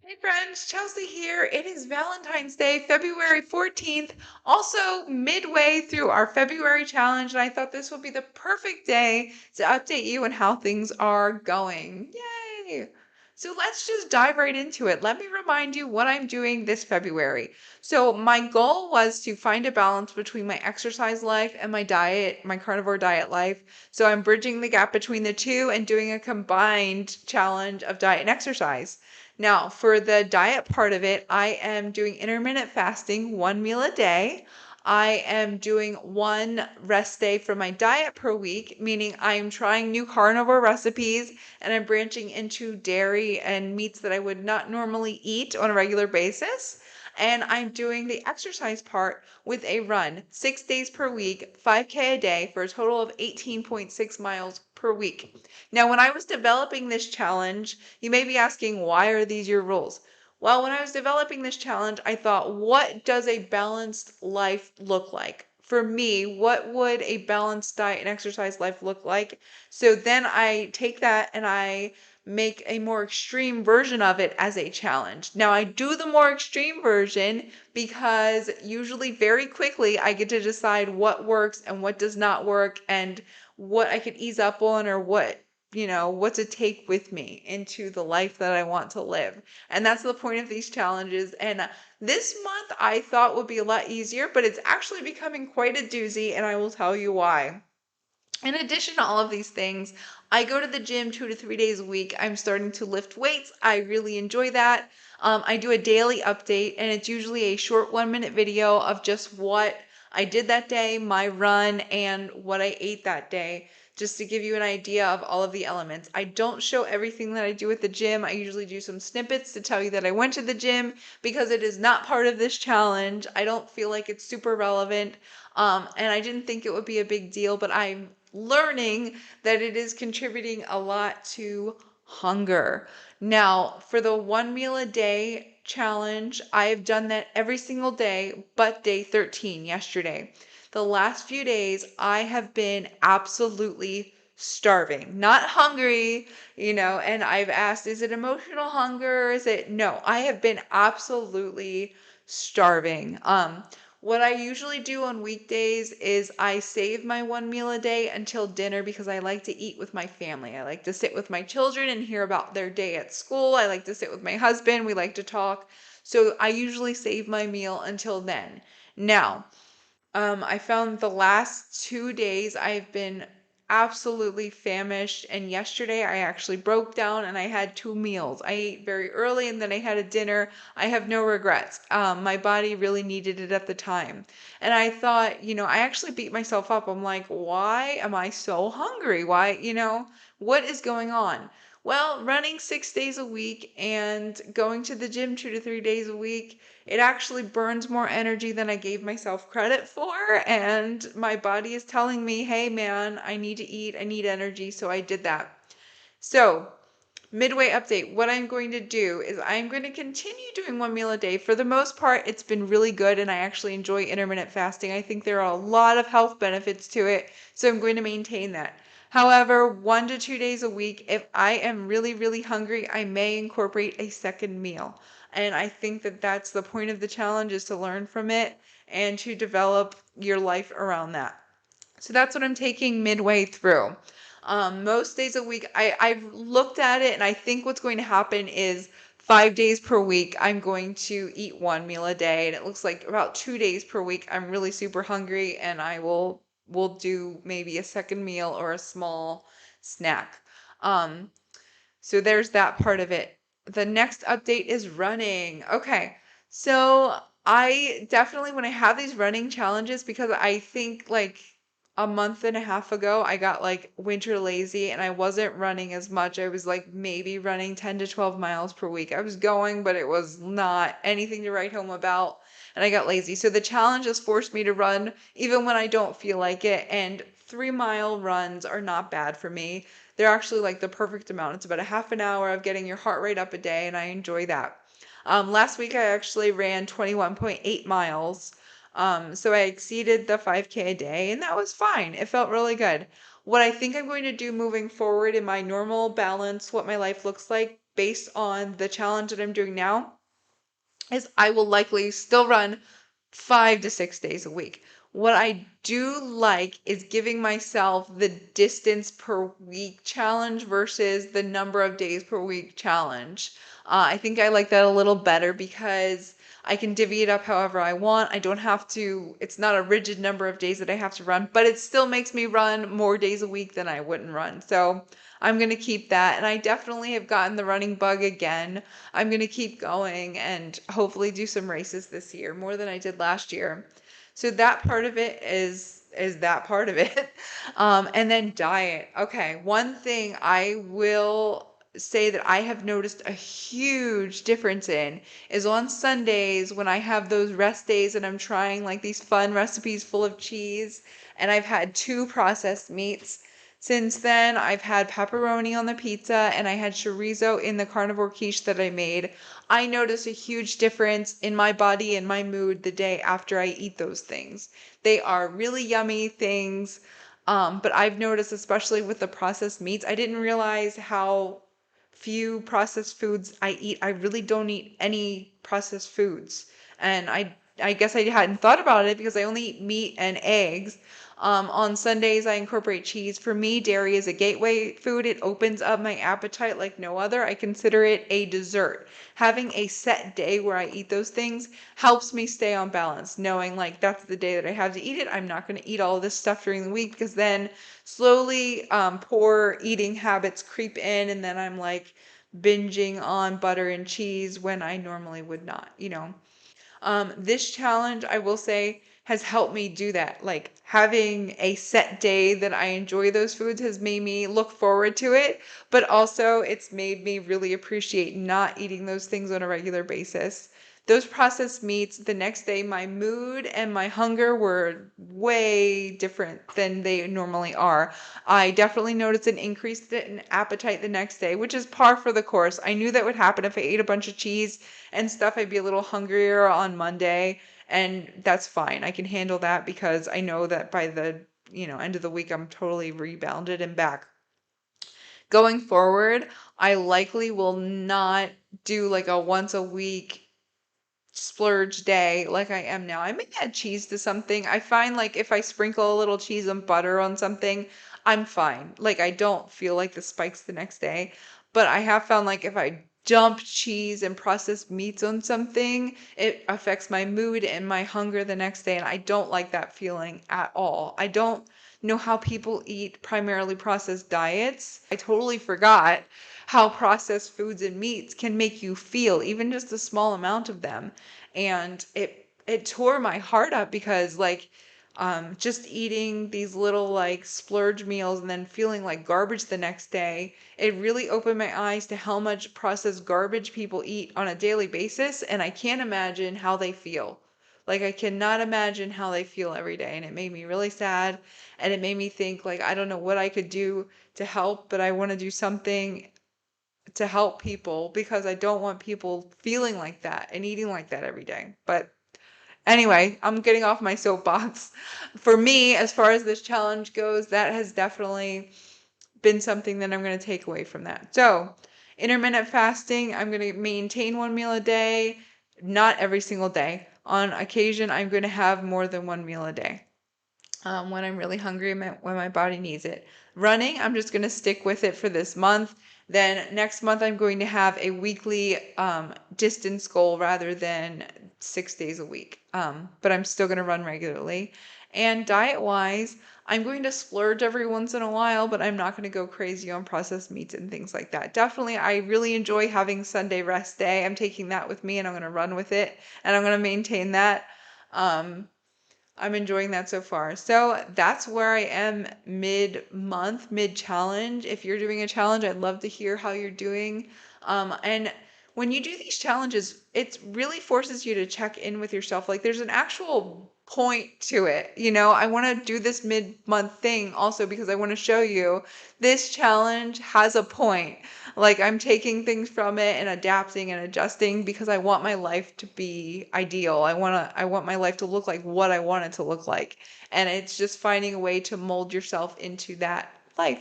Hey friends, Chelsea here. It is Valentine's Day, February 14th, also midway through our February challenge, and I thought this would be the perfect day to update you on how things are going. Yay! So let's just dive right into it. Let me remind you what I'm doing this February. So my goal was to find a balance between my exercise life and my diet, my carnivore diet life. So I'm bridging the gap between the two and doing a combined challenge of diet and exercise. Now, for the diet part of it, I am doing intermittent fasting, one meal a day. I am doing one rest day for my diet per week, meaning I'm trying new carnivore recipes and I'm branching into dairy and meats that I would not normally eat on a regular basis. And I'm doing the exercise part with a run, 6 days per week, 5K a day for a total of 18.6 miles per week. Now, when I was developing this challenge, you may be asking, why are these your rules? Well, when I was developing this challenge, I thought, what does a balanced life look like? For me, what would a balanced diet and exercise life look like? So then I take that and I make a more extreme version of it as a challenge. Now, I do the more extreme version because usually very quickly I get to decide what works and what does not work and what I could ease up on or what to take with me into the life that I want to live. And that's the point of these challenges. And this month I thought would be a lot easier, but it's actually becoming quite a doozy, and I will tell you why. In addition to all of these things, I go to the gym 2 to 3 days a week. I'm starting to lift weights. I really enjoy that. I do a daily update, and it's usually a short 1 minute video of just what I did that day, my run, and what I ate that day, just to give you an idea of all of the elements. I don't show everything that I do at the gym. I usually do some snippets to tell you that I went to the gym because it is not part of this challenge. I don't feel like it's super relevant. And I didn't think it would be a big deal, but I'm learning that it is contributing a lot to hunger. Now, for the one meal a day challenge, I have done that every single day but day 13 yesterday. The last few days, I have been absolutely starving, not hungry, and I've asked, is it emotional hunger? Is it? No, I have been absolutely starving. What I usually do on weekdays is I save my one meal a day until dinner because I like to eat with my family. I like to sit with my children and hear about their day at school. I like to sit with my husband. We like to talk. So I usually save my meal until then. Now, I found the last 2 days I've been absolutely famished, and yesterday I actually broke down and I had 2 meals. I ate very early and then I had a dinner. I have no regrets. My body really needed it at the time. And I thought, I actually beat myself up. I'm like, why am I so hungry? Why, what is going on? Well, running 6 days a week and going to the gym 2 to 3 days a week, it actually burns more energy than I gave myself credit for. And my body is telling me, hey, man, I need to eat, I need energy. So I did that. So, midway update, what I'm going to do is I'm going to continue doing one meal a day. For the most part, it's been really good, and I actually enjoy intermittent fasting. I think there are a lot of health benefits to it, so I'm going to maintain that. However, 1 to 2 days a week, if I am really, really hungry, I may incorporate a second meal. And I think that that's the point of the challenge, is to learn from it and to develop your life around that. So that's what I'm taking midway through. Most days a week, I've looked at it, and I think what's going to happen is 5 days per week, I'm going to eat one meal a day. And it looks like about 2 days per week, I'm really super hungry, and I will do maybe a second meal or a small snack. Um, so there's that part of it. The next update is running. Okay. So I definitely, when I have these running challenges, because I think like a month and a half ago, I got like winter lazy and I wasn't running as much. I was like maybe running 10 to 12 miles per week. I was going, but it was not anything to write home about. And I got lazy. So the challenge has forced me to run even when I don't feel like it. And 3 mile runs are not bad for me. They're actually like the perfect amount. It's about a half an hour of getting your heart rate up a day, and I enjoy that. Last week I actually ran 21.8 miles. So I exceeded the 5K a day, and that was fine. It felt really good. What I think I'm going to do moving forward in my normal balance, what my life looks like, based on the challenge that I'm doing now is I will likely still run 5 to 6 days a week. What I do like is giving myself the distance per week challenge versus the number of days per week challenge. I think I like that a little better because I can divvy it up however I want. I don't have to, it's not a rigid number of days that I have to run, but it still makes me run more days a week than I wouldn't run. So I'm going to keep that. And I definitely have gotten the running bug again. I'm going to keep going and hopefully do some races this year, more than I did last year. So that part of it is that part of it. And then diet. Okay, one thing I will say that I have noticed a huge difference in is on Sundays when I have those rest days and I'm trying like these fun recipes full of cheese and I've had 2 processed meats. Since then, I've had pepperoni on the pizza and I had chorizo in the carnivore quiche that I made. I notice a huge difference in my body and my mood the day after I eat those things. They are really yummy things, but I've noticed, especially with the processed meats, I didn't realize how few processed foods I eat. I really don't eat any processed foods. And I guess I hadn't thought about it because I only eat meat and eggs. On Sundays, I incorporate cheese. For me, dairy is a gateway food. It opens up my appetite like no other. I consider it a dessert. Having a set day where I eat those things helps me stay on balance, knowing like that's the day that I have to eat it. I'm not going to eat all of this stuff during the week because then slowly poor eating habits creep in and then I'm like binging on butter and cheese when I normally would not. This challenge, I will say, has helped me do that. Like having a set day that I enjoy those foods has made me look forward to it, but also it's made me really appreciate not eating those things on a regular basis. Those processed meats, the next day, my mood and my hunger were way different than they normally are. I definitely noticed an increase in appetite the next day, which is par for the course. I knew that would happen if I ate a bunch of cheese and stuff. I'd be a little hungrier on Monday, and that's fine. I can handle that because I know that by the end of the week, I'm totally rebounded and back. Going forward, I likely will not do like a once a week splurge day like I am now. I may add cheese to something. I find like if I sprinkle a little cheese and butter on something, I'm fine. Like I don't feel like the spikes the next day. But I have found like if I dump cheese and processed meats on something, it affects my mood and my hunger the next day. And I don't like that feeling at all. I don't know how people eat primarily processed diets. I totally forgot how processed foods and meats can make you feel, even just a small amount of them. And it tore my heart up because like just eating these little like splurge meals and then feeling like garbage the next day, it really opened my eyes to how much processed garbage people eat on a daily basis. And I can't imagine how they feel. Like I cannot imagine how they feel every day. And it made me really sad. And it made me think like, I don't know what I could do to help, but I want to do something to help people because I don't want people feeling like that and eating like that every day. But anyway, I'm getting off my soapbox. For me, as far as this challenge goes, that has definitely been something that I'm going to take away from that. So, intermittent fasting, I'm going to maintain 1 meal a day, not every single day. On occasion, I'm going to have more than 1 meal a day. When I'm really hungry and when my body needs it. Running, I'm just going to stick with it for this month. Then next month, I'm going to have a weekly distance goal rather than 6 days a week. But I'm still going to run regularly. And diet wise, I'm going to splurge every once in a while, but I'm not going to go crazy on processed meats and things like that. Definitely, I really enjoy having Sunday rest day. I'm taking that with me and I'm going to run with it and I'm going to maintain that. I'm enjoying that so far. So that's where I am mid-month, mid-challenge. If you're doing a challenge, I'd love to hear how you're doing. And when you do these challenges, it really forces you to check in with yourself. Like there's an actual point to it. I want to do this mid-month thing also because I want to show you this challenge has a point. Like I'm taking things from it and adapting and adjusting because I want my life to be ideal. I want my life to look like what I want it to look like. And it's just finding a way to mold yourself into that life.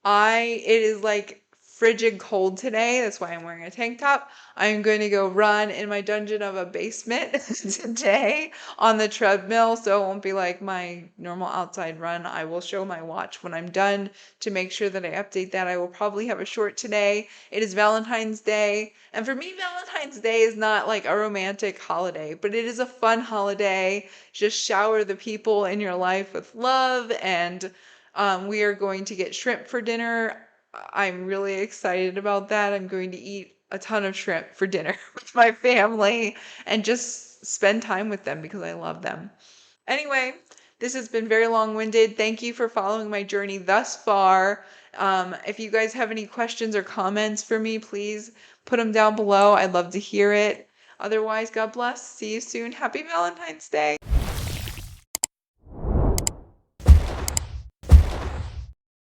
It is like frigid cold today. That's why I'm wearing a tank top. I'm going to go run in my dungeon of a basement today on the treadmill, so it won't be like my normal outside run. I will show my watch when I'm done to make sure that I update that. I will probably have a short today. It is Valentine's Day, and for me, Valentine's Day is not like a romantic holiday, but it is a fun holiday. Just shower the people in your life with love, and we are going to get shrimp for dinner. I'm really excited about that. I'm going to eat a ton of shrimp for dinner with my family and just spend time with them because I love them. Anyway, this has been very long-winded. Thank you for following my journey thus far. If you guys have any questions or comments for me, please put them down below. I'd love to hear it. Otherwise, God bless. See you soon. Happy Valentine's Day.